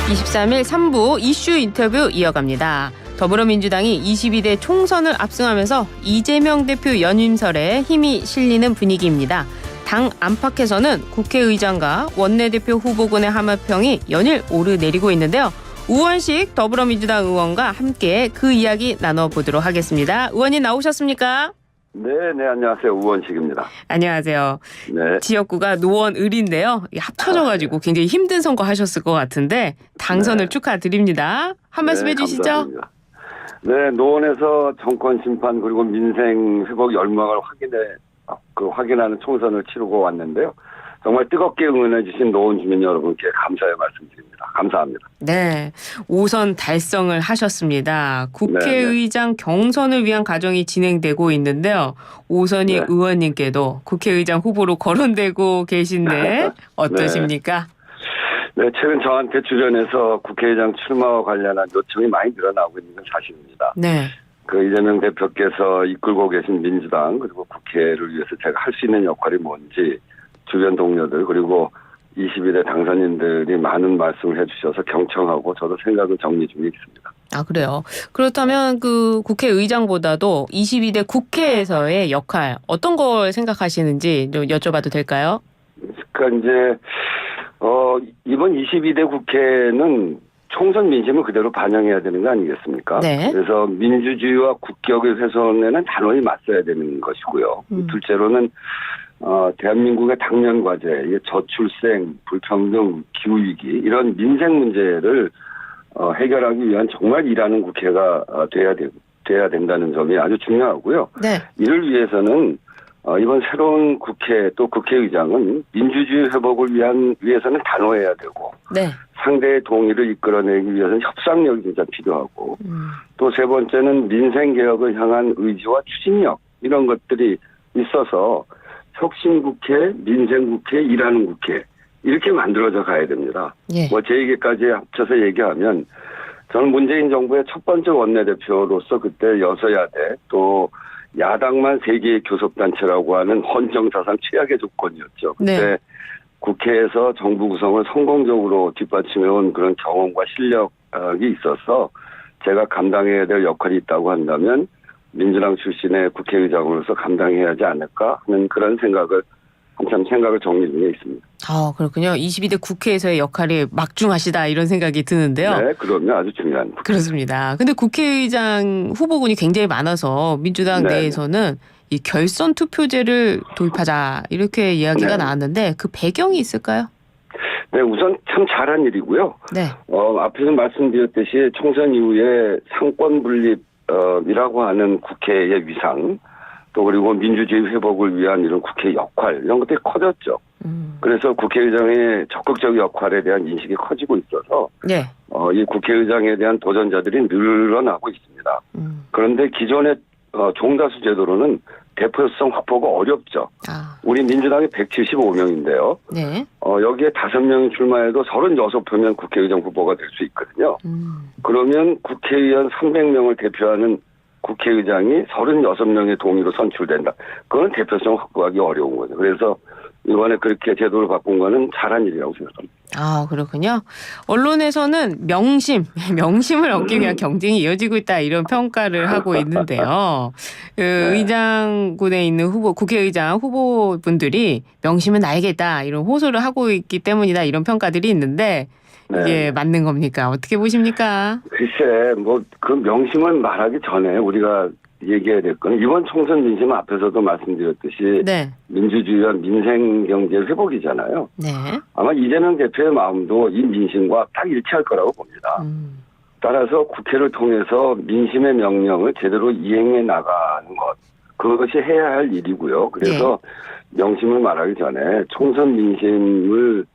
23일 3부 이슈 인터뷰 이어갑니다. 더불어민주당이 22대 총선을 압승하면서 이재명 대표 연임설에 힘이 실리는 분위기입니다. 당 안팎에서는 국회의장과 원내대표 후보군의 하마평이 연일 오르내리고 있는데요. 우원식 더불어민주당 의원과 함께 그 이야기 나눠보도록 하겠습니다. 의원님 나오셨습니까? 네, 안녕하세요. 우원식입니다. 안녕하세요. 네. 지역구가 노원을인데요. 합쳐져가지고 굉장히 힘든 선거 하셨을 것 같은데 당선을 축하드립니다. 한 말씀 해주시죠. 감사합니다. 네, 노원에서 정권 심판 그리고 민생 회복 열망을 확인하는 총선을 치르고 왔는데요. 정말 뜨겁게 응원해 주신 노원 주민 여러분께 감사의 말씀드립니다. 감사합니다. 네, 5선 달성을 하셨습니다. 국회의장 경선을 위한 과정이 진행되고 있는데요. 5선이 의원님께도 국회의장 후보로 거론되고 계신데 어떠십니까? 네, 최근 저한테 주변에서 국회의장 출마와 관련한 요청이 많이 늘어나고 있는 건 사실입니다. 네. 이재명 대표께서 이끌고 계신 민주당 그리고 국회를 위해서 제가 할 수 있는 역할이 뭔지 주변 동료들 그리고 22대 당선인들이 많은 말씀을 해주셔서 경청하고 저도 생각을 정리 중에 있습니다. 아, 그래요. 그렇다면 그 국회의장보다도 22대 국회에서의 역할 어떤 걸 생각하시는지 좀 여쭤봐도 될까요? 그러니까 이제 이번 22대 국회는 총선 민심을 그대로 반영해야 되는 거 아니겠습니까? 네. 그래서 민주주의와 국격의 훼손에는 단호히 맞서야 되는 것이고요. 둘째로는 대한민국의 당면 과제, 저출생, 불평등, 기후위기 이런 민생 문제를 해결하기 위한 정말 일하는 국회가 돼야 된다는 점이 아주 중요하고요. 네. 이를 위해서는 이번 새로운 국회 또 국회의장은 민주주의 회복을 위해서는 단호해야 되고 네. 상대의 동의를 이끌어내기 위해서는 협상력이 진짜 필요하고 또 세 번째는 민생개혁을 향한 의지와 추진력 이런 것들이 있어서 혁신국회, 민생국회, 일하는 국회 이렇게 만들어져 가야 됩니다. 예. 제 얘기까지 합쳐서 얘기하면 저는 문재인 정부의 첫 번째 원내대표로서 그때 여서야대 또 야당만 3개의 교섭단체라고 하는 헌정사상 최악의 조건이었죠. 그때 네. 국회에서 정부 구성을 성공적으로 뒷받침해온 그런 경험과 실력이 있어서 제가 감당해야 될 역할이 있다고 한다면 민주당 출신의 국회의장으로서 감당해야 하지 않을까 하는 그런 한참 생각을 정리 중에 있습니다. 아, 그렇군요. 22대 국회에서의 역할이 막중하시다 이런 생각이 드는데요. 네, 그럼요. 아주 중요한. 그렇습니다. 근데 국회의장 후보군이 굉장히 많아서 민주당 내에서는 이 결선 투표제를 도입하자 이렇게 이야기가 나왔는데 그 배경이 있을까요? 네, 우선 참 잘한 일이고요. 네. 앞에서 말씀드렸듯이 총선 이후에 상권 분립 이라고 하는 국회의 위상 또 그리고 민주주의 회복을 위한 이런 국회의 역할 이런 것들이 커졌죠. 그래서 국회의장의 적극적 역할에 대한 인식이 커지고 있어서 이 국회의장에 대한 도전자들이 늘어나고 있습니다. 그런데 기존의 종다수 제도로는 대표성 확보가 어렵죠. 우리 민주당이 175명인데요. 네. 여기에 5명이 출마해도 36표면 국회의장 후보가 될 수 있거든요. 그러면 국회의원 300명을 대표하는 국회의장이 36명의 동의로 선출된다. 그건 대표성 확보하기 어려운 거죠. 그래서 이번에 그렇게 제도를 바꾼 거는 잘한 일이라고 생각합니다. 아, 그렇군요. 언론에서는 명심을 얻기 위한 경쟁이 이어지고 있다 이런 평가를 하고 있는데요. 의장군에 있는 국회의장 후보분들이 명심은 나에게다 이런 호소를 하고 있기 때문이다 이런 평가들이 있는데 이게 맞는 겁니까? 어떻게 보십니까? 글쎄, 그 명심을 말하기 전에 우리가 얘기해야 될 거는 이번 총선 민심은 앞에서도 말씀드렸듯이 민주주의와 민생경제 회복이잖아요. 네. 아마 이재명 대표의 마음도 이 민심과 딱 일치할 거라고 봅니다. 따라서 국회를 통해서 민심의 명령을 제대로 이행해 나가는 것 그것이 해야 할 일이고요. 그래서 명심을 말하기 전에 총선 민심을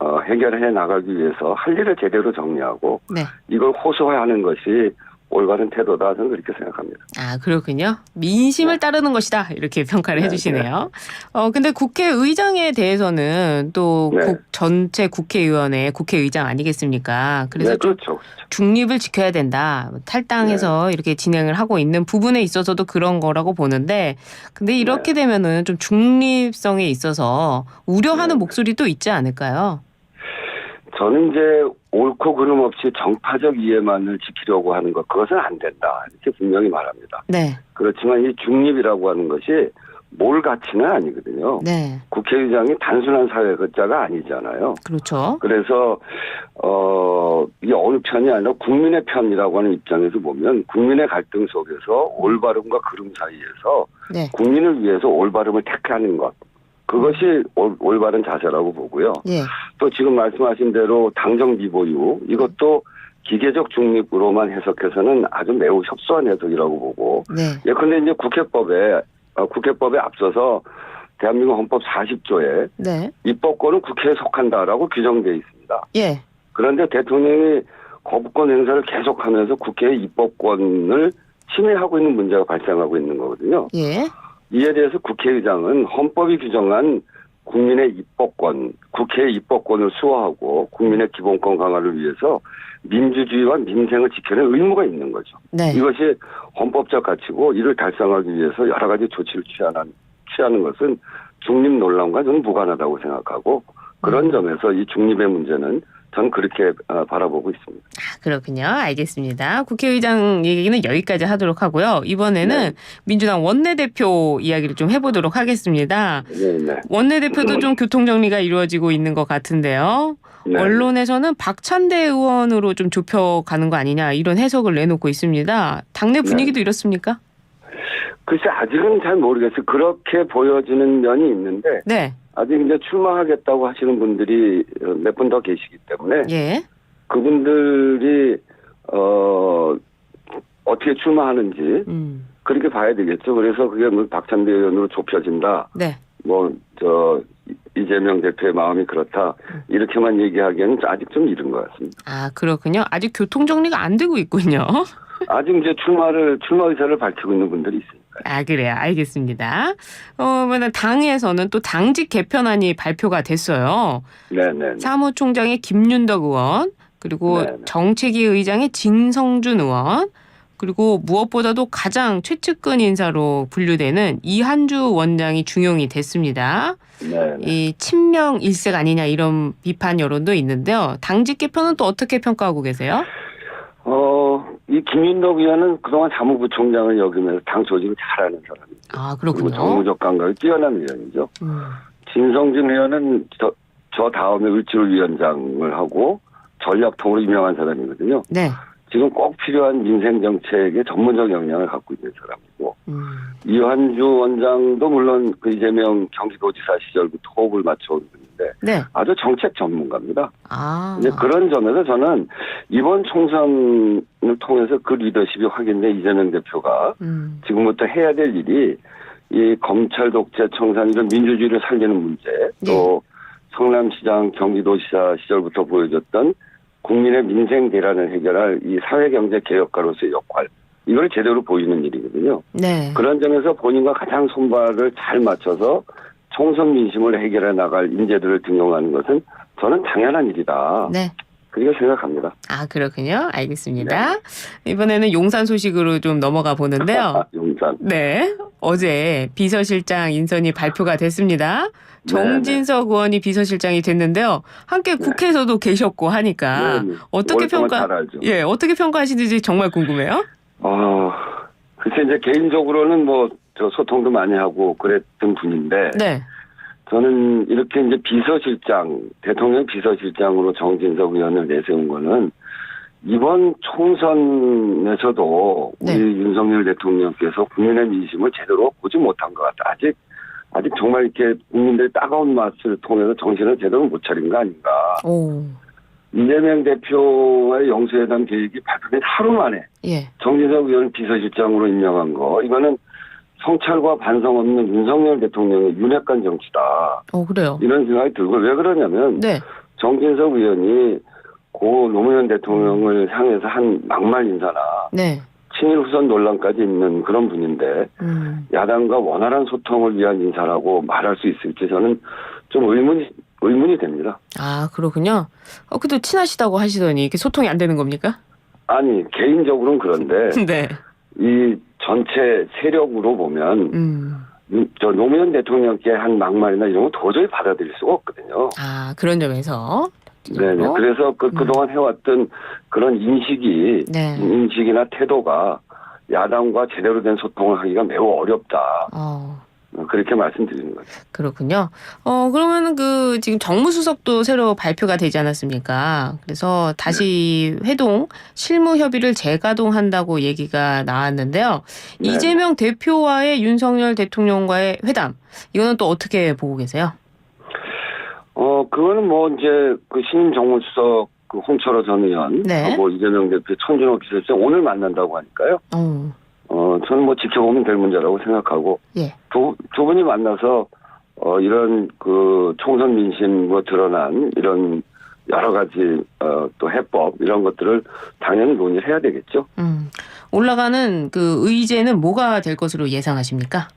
해결해 나가기 위해서 할 일을 제대로 정리하고 이걸 호소하는 것이 올바른 태도다 저는 그렇게 생각합니다. 아, 그렇군요. 민심을 따르는 것이다 이렇게 평가를 해주시네요. 근데 국회의장에 대해서는 또 전체 국회의원의 국회의장 아니겠습니까? 그래서 그렇죠. 중립을 지켜야 된다. 탈당해서 이렇게 진행을 하고 있는 부분에 있어서도 그런 거라고 보는데 근데 이렇게 되면은 좀 중립성에 있어서 우려하는 목소리도 있지 않을까요? 저는 이제 옳고 그름 없이 정파적 이해만을 지키려고 하는 것, 그것은 안 된다. 이렇게 분명히 말합니다. 네. 그렇지만 이 중립이라고 하는 것이 몰 가치는 아니거든요. 네. 국회의장이 단순한 사회자가 아니잖아요. 그렇죠. 그래서 이게 어느 편이 아니라 국민의 편이라고 하는 입장에서 보면 국민의 갈등 속에서 올바름과 그름 사이에서 네. 국민을 위해서 올바름을 택하는 것, 그것이 올바른 자세라고 보고요. 예. 또 지금 말씀하신 대로 당정 비보유, 이것도 기계적 중립으로만 해석해서는 아주 매우 협소한 해석이라고 보고, 네. 예컨대 이제 국회법에 앞서서 대한민국 헌법 40조에 네. 입법권은 국회에 속한다라고 규정되어 있습니다. 예. 그런데 대통령이 거부권 행사를 계속하면서 국회의 입법권을 침해하고 있는 문제가 발생하고 있는 거거든요. 예. 이에 대해서 국회의장은 헌법이 규정한 국민의 입법권, 국회의 입법권을 수호하고 국민의 기본권 강화를 위해서 민주주의와 민생을 지켜낼 의무가 있는 거죠. 네. 이것이 헌법적 가치고 이를 달성하기 위해서 여러 가지 조치를 취하는 것은 중립 논란과 저는 무관하다고 생각하고, 그런 점에서 이 중립의 문제는 저는 그렇게 바라보고 있습니다. 그렇군요. 알겠습니다. 국회의장 얘기는 여기까지 하도록 하고요. 이번에는 네. 민주당 원내대표 이야기를 좀 해보도록 하겠습니다. 네. 원내대표도 좀 교통정리가 이루어지고 있는 것 같은데요. 네. 언론에서는 박찬대 의원으로 좀 좁혀가는 거 아니냐 이런 해석을 내놓고 있습니다. 당내 분위기도 이렇습니까? 글쎄 아직은 잘 모르겠어요. 그렇게 보여지는 면이 있는데 네. 아직 이제 출마하겠다고 하시는 분들이 몇 분 더 계시기 때문에 예. 그분들이 어떻게 출마하는지 그렇게 봐야 되겠죠. 그래서 그게 뭐 박찬대 의원으로 좁혀진다. 네. 이재명 대표의 마음이 그렇다. 이렇게만 얘기하기에는 아직 좀 이른 것 같습니다. 아, 그렇군요. 아직 교통정리가 안 되고 있군요. 아직 이제 출마 의사를 밝히고 있는 분들이 있으니까. 아, 그래요. 알겠습니다. 그러면 당에서는 또 당직 개편안이 발표가 됐어요. 네네. 사무총장의 김윤덕 의원, 그리고 네네. 정책위 의장의 진성준 의원, 그리고 무엇보다도 가장 최측근 인사로 분류되는 이한주 원장이 중용이 됐습니다. 네네. 이 친명 일색 아니냐 이런 비판 여론도 있는데요. 당직 개편은 또 어떻게 평가하고 계세요? 이 김윤덕 의원은 그동안 사무부총장을 역임해서 당 조직을 잘하는 사람입니다. 아, 그리고 그렇군요. 정무적 감각이 뛰어난 의원이죠. 진성준 의원은 저 다음에 을지로위원장을 하고 전략통으로 유명한 사람이거든요. 네. 지금 꼭 필요한 민생 정책에 전문적 역량을 갖고 있는 사람이고, 이한주 원장도 물론 그 이재명 경기도지사 시절부터 호흡을 맞춰온 분인데 네. 아주 정책 전문가입니다. 아. 이제 그런 점에서 저는 이번 총선을 통해서 그 리더십이 확인된 이재명 대표가 지금부터 해야 될 일이 이 검찰 독재 청산 이런 민주주의를 살리는 문제, 또 성남시장 경기도지사 시절부터 보여줬던 국민의 민생 대란을 해결할 이 사회경제 개혁가로서의 역할, 이걸 제대로 보이는 일이거든요. 네. 그런 점에서 본인과 가장 손발을 잘 맞춰서 총선 민심을 해결해 나갈 인재들을 등용하는 것은 저는 당연한 일이다. 네. 그렇게 생각합니다. 아, 그렇군요. 알겠습니다. 네. 이번에는 용산 소식으로 좀 넘어가 보는데요. 용산. 네. 어제 비서실장 인선이 발표가 됐습니다. 정진석 의원이 비서실장이 됐는데요. 함께 국회에서도 계셨고 하니까 어떻게 어떻게 평가하시는지 정말 궁금해요. 글쎄 이제 개인적으로는 저 소통도 많이 하고 그랬던 분인데, 네. 저는 이렇게 이제 대통령 비서실장으로 정진석 의원을 내세운 거는 이번 총선에서도 우리 윤석열 대통령께서 국민의 민심을 제대로 보지 못한 것 같다. 아직 정말 이렇게 국민들의 따가운 맛을 통해서 정신을 제대로 못 차린 거 아닌가. 이재명 대표와의 영수회담 계획이 발표된 하루 만에 정진석 의원을 비서실장으로 임명한 거, 이거는 성찰과 반성 없는 윤석열 대통령의 윤핵관 정치다. 그래요. 이런 생각이 들고, 왜 그러냐면 정진석 의원이 고 노무현 대통령을 향해서 한 막말 인사나 친일 후손 논란까지 있는 그런 분인데 야당과 원활한 소통을 위한 인사라고 말할 수 있을지 저는 좀 의문이 됩니다. 아, 그렇군요. 그래도 친하시다고 하시더니 이렇게 소통이 안 되는 겁니까? 아니, 개인적으로는 그런데 이 전체 세력으로 보면 저 노무현 대통령께 한 막말이나 이런 거 도저히 받아들일 수가 없거든요. 아, 그런 점에서 네네. 그래서 그동안 해왔던 그런 인식이나 태도가 야당과 제대로 된 소통을 하기가 매우 어렵다. 그렇게 말씀드리는 거죠. 그렇군요. 그러면 지금 정무수석도 새로 발표가 되지 않았습니까? 그래서 다시 회동 실무 협의를 재가동한다고 얘기가 나왔는데요. 네. 이재명 대표와의 윤석열 대통령과의 회담, 이거는 또 어떻게 보고 계세요? 그거는 이제 신임 정무수석 홍철호 전 의원하고 이재명 대표 천준호 비서실장 오늘 만난다고 하니까요. 저는 지켜보면 될 문제라고 생각하고, 두 분이 만나서, 이런 총선 민심 드러난 이런 여러 가지, 또 해법, 이런 것들을 당연히 논의를 해야 되겠죠. 올라가는 의제는 뭐가 될 것으로 예상하십니까?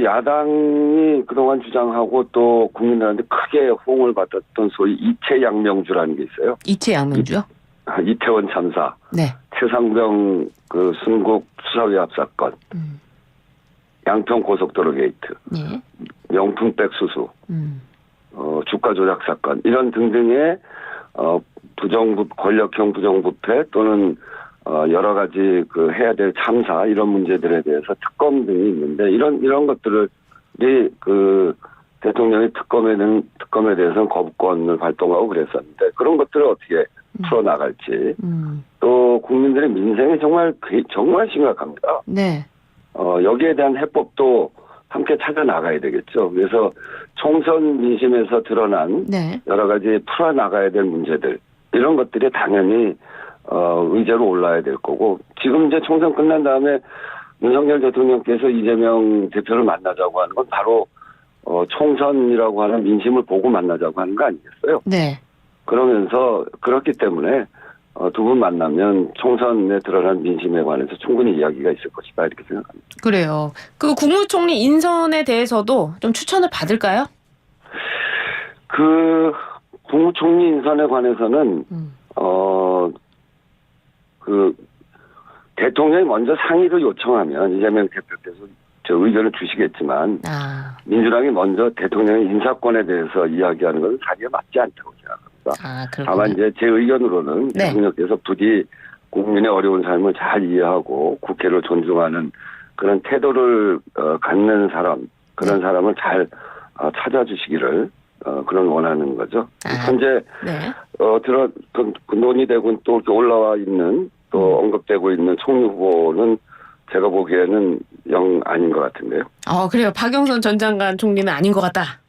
야당이 그동안 주장하고 또 국민들한테 크게 호응을 받았던 소위 이채양명주라는 게 있어요. 이채양명주요? 이태원 참사. 네. 최상병 순국 수사위합 사건. 양평 고속도로 게이트. 네. 명품백 수수. 주가 조작 사건. 이런 등등의 권력형 부정부패 또는 여러 가지 해야 될 참사 이런 문제들에 대해서 특검 등이 있는데 이런 것들을 대통령이 특검에 대해서는 거부권을 발동하고 그랬었는데 그런 것들을 어떻게 풀어나갈지 또 국민들의 민생이 정말 심각합니다. 네. 여기에 대한 해법도 함께 찾아 나가야 되겠죠. 그래서 총선 민심에서 드러난 여러 가지 풀어나가야 될 문제들 이런 것들이 당연히 의제로 올라야 될 거고 지금 이제 총선 끝난 다음에 윤석열 대통령께서 이재명 대표를 만나자고 하는 건 바로 총선이라고 하는 민심을 보고 만나자고 하는 거 아니겠어요? 네. 그러면서 그렇기 때문에 두 분 만나면 총선에 드러난 민심에 관해서 충분히 이야기가 있을 것이다 이렇게 생각합니다. 그래요. 국무총리 인선에 대해서도 좀 추천을 받을까요? 국무총리 인선에 관해서는 대통령이 먼저 상의를 요청하면 이재명 대표께서 의견을 주시겠지만 민주당이 먼저 대통령의 인사권에 대해서 이야기하는 것은 사실에 맞지 않다고 생각합니다. 다만 이제 제 의견으로는 대통령께서 부디 국민의 어려운 삶을 잘 이해하고 국회를 존중하는 그런 태도를 갖는 사람 그런 사람을 잘 찾아주시기를 그런 원하는 거죠. 현재 논의되고 또 이렇게 올라와 있는 또 언급되고 있는 총리 후보는 제가 보기에는 영 아닌 것 같은데요. 그래요. 박영선 전 장관 총리는 아닌 것 같다.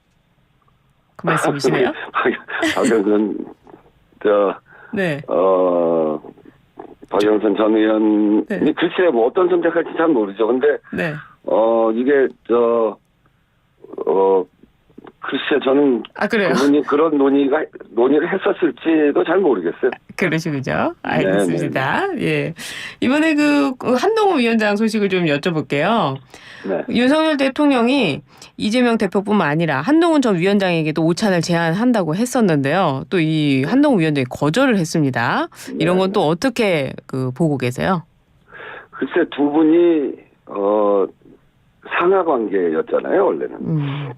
그 말씀이시네요. 박영선 박영선 전 의원이 글쎄 어떤 선택할지 잘 모르죠. 근데 이게 글쎄 저는 그분이 그런 논의를 했었을지도 잘 모르겠어요. 그러시군요. 알겠습니다. 예. 이번에 한동훈 위원장 소식을 좀 여쭤볼게요. 윤석열 대통령이 이재명 대표뿐만 아니라 한동훈 전 위원장에게도 오찬을 제안한다고 했었는데요. 또 이 한동훈 위원장이 거절을 했습니다. 이런 건 또 어떻게 보고 계세요? 글쎄 두 분이 상하 관계였잖아요 원래는.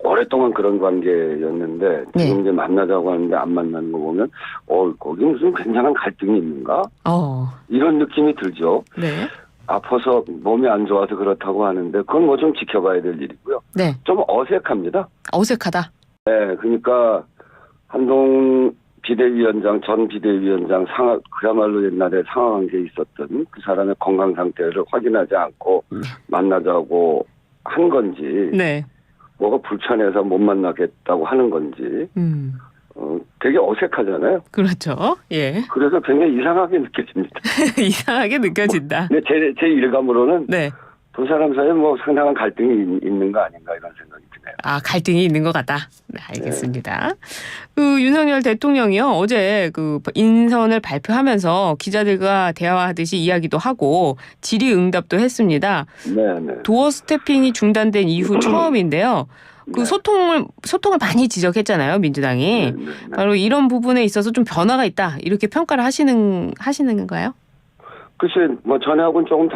오랫동안 그런 관계였는데 지금 이제 만나자고 하는데 안 만나는 거 보면 거기 무슨 굉장한 갈등이 있는가? 이런 느낌이 들죠. 네. 아파서 몸이 안 좋아서 그렇다고 하는데 그건 좀 지켜봐야 될 일이고요. 네. 좀 어색합니다. 어색하다. 네, 그러니까 한동훈 비대위원장 전 비대위원장 그야말로 옛날에 상하 관계에 있었던 그 사람의 건강 상태를 확인하지 않고 만나자고 한 건지. 네. 뭐가 불편해서 못 만나겠다고 하는 건지 되게 어색하잖아요. 그렇죠. 예. 그래서 굉장히 이상하게 느껴집니다. 이상하게 느껴진다. 근데 제 일감으로는 두 사람 사이에 상당한 갈등이 있는 거 아닌가 이런 생각이 드네요. 갈등이 있는 것 같다. 네, 알겠습니다. 윤석열 대통령이요 어제 인선을 발표하면서 기자들과 대화하듯이 이야기도 하고 질의응답도 했습니다. 네. 도어 스태핑이 중단된 이후 처음인데요. 소통을 많이 지적했잖아요 민주당이. 바로 이런 부분에 있어서 좀 변화가 있다 이렇게 평가를 하시는 건가요? 글쎄 전에하고는 조금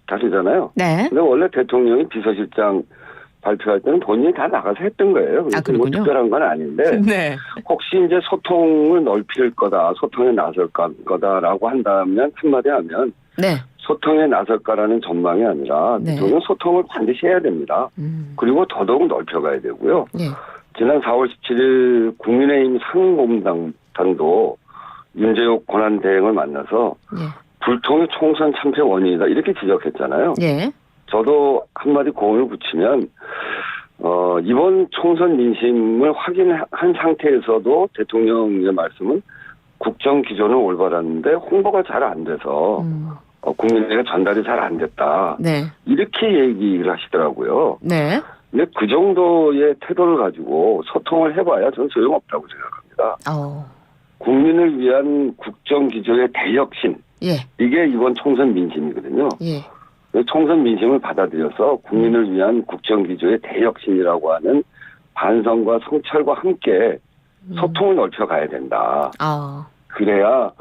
다르잖아요. 네. 근데 원래 대통령이 비서실장 발표할 때는 본인이 다 나가서 했던 거예요. 아, 뭐 그렇군요. 특별한 건 아닌데 네. 혹시 이제 소통을 넓힐 거다, 소통에 나설 거다라고 한다면 한마디 하면 네. 소통에 나설까라는 전망이 아니라 네. 대통령 소통을 반드시 해야 됩니다. 그리고 더더욱 넓혀가야 되고요. 네. 지난 4월 17일 국민의힘 상임고문단도 윤재욱 권한대행을 만나서 네. 불통이 총선 참패 원인이다 이렇게 지적했잖아요. 네. 저도 한마디 고언을 붙이면 이번 총선 민심을 확인한 상태에서도 대통령의 말씀은 국정 기조는 올바랐는데 홍보가 잘 안 돼서 국민에게 전달이 잘 안 됐다. 네. 이렇게 얘기를 하시더라고요. 네. 근데 그 정도의 태도를 가지고 소통을 해봐야 저는 소용없다고 생각합니다. 국민을 위한 국정 기조의 대혁신. 예. 이게 이번 총선 민심이거든요. 예. 총선 민심을 받아들여서 국민을 위한 국정 기조의 대혁신이라고 하는 반성과 성찰과 함께 소통을 넓혀가야 된다. 그래야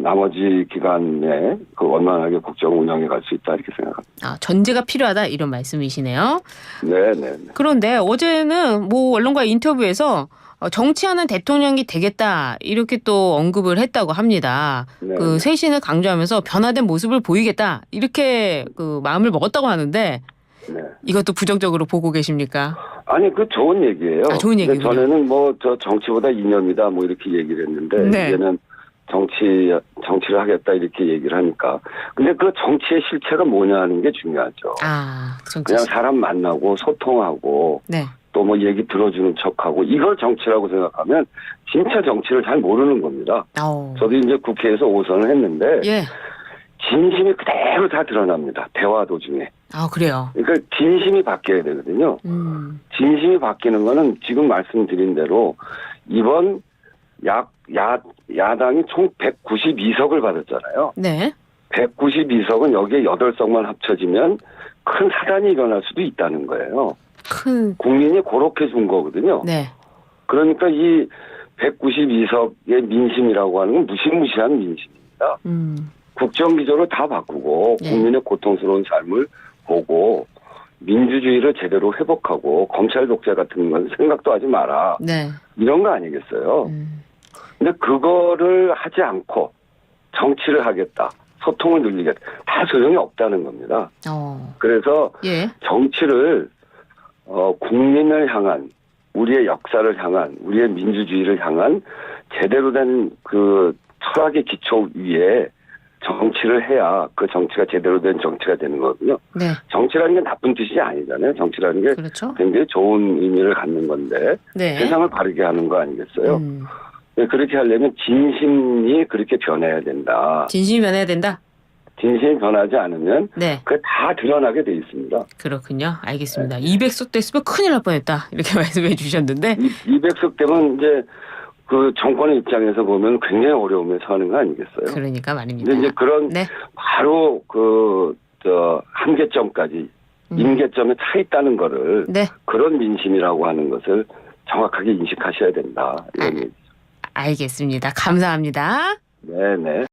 나머지 기간에 그 원만하게 국정 운영해 갈 수 있다 이렇게 생각합니다. 전제가 필요하다 이런 말씀이시네요. 네. 그런데 어제는 뭐 언론과 인터뷰에서 정치하는 대통령이 되겠다 이렇게 또 언급을 했다고 합니다. 네. 그 쇄신을 강조하면서 변화된 모습을 보이겠다 이렇게 그 마음을 먹었다고 하는데 네. 이것도 부정적으로 보고 계십니까? 아니 그 좋은 얘기예요. 좋은 얘기군요. 전에는 뭐 저 정치보다 이념이다 뭐 이렇게 얘기를 했는데 네. 이제는 정치를 하겠다 이렇게 얘기를 하니까 근데 그 정치의 실체가 뭐냐 하는 게 중요하죠. 그냥 사람 만나고 소통하고 네. 또 뭐 얘기 들어주는 척하고 이걸 정치라고 생각하면 진짜 정치를 잘 모르는 겁니다. 저도 이제 국회에서 5선을 했는데 예. 진심이 그대로 다 드러납니다. 대화 도중에. 그래요. 그러니까 진심이 바뀌어야 되거든요. 진심이 바뀌는 거는 지금 말씀드린 대로 이번 야당이 총 192석을 받았잖아요. 네. 192석은 여기에 8석만 합쳐지면 큰 사단이 일어날 수도 있다는 거예요. 국민이 그렇게 준 거거든요. 네. 그러니까 이 192석의 민심이라고 하는 건 무시무시한 민심입니다. 국정기조를 다 바꾸고 국민의 고통스러운 삶을 보고 민주주의를 제대로 회복하고 검찰 독재 같은 건 생각도 하지 마라. 네. 이런 거 아니겠어요. 근데 그거를 하지 않고 정치를 하겠다. 소통을 늘리겠다. 다 소용이 없다는 겁니다. 그래서 예. 정치를 국민을 향한 우리의 역사를 향한 우리의 민주주의를 향한 제대로 된 그 철학의 기초 위에 정치를 해야 그 정치가 제대로 된 정치가 되는 거거든요. 네. 정치라는 게 나쁜 뜻이 아니잖아요. 정치라는 게 그렇죠. 굉장히 좋은 의미를 갖는 건데 네. 세상을 바르게 하는 거 아니겠어요? 그렇게 하려면 진심이 그렇게 변해야 된다. 진심이 변해야 된다? 진심이 변하지 않으면 네. 그게 다 드러나게 돼 있습니다. 그렇군요. 알겠습니다. 200석 됐으면 큰일 날 뻔했다. 이렇게 말씀해 주셨는데. 200석 되면 이제 그 정권의 입장에서 보면 굉장히 어려움에 처하는 거 아니겠어요? 그러니까 말입니다. 근데 이제 그런 네. 바로 한계점까지 임계점에 차 있다는 거를 네. 그런 민심이라고 하는 것을 정확하게 인식하셔야 된다. 이런 얘기죠. 알겠습니다. 감사합니다. 네네.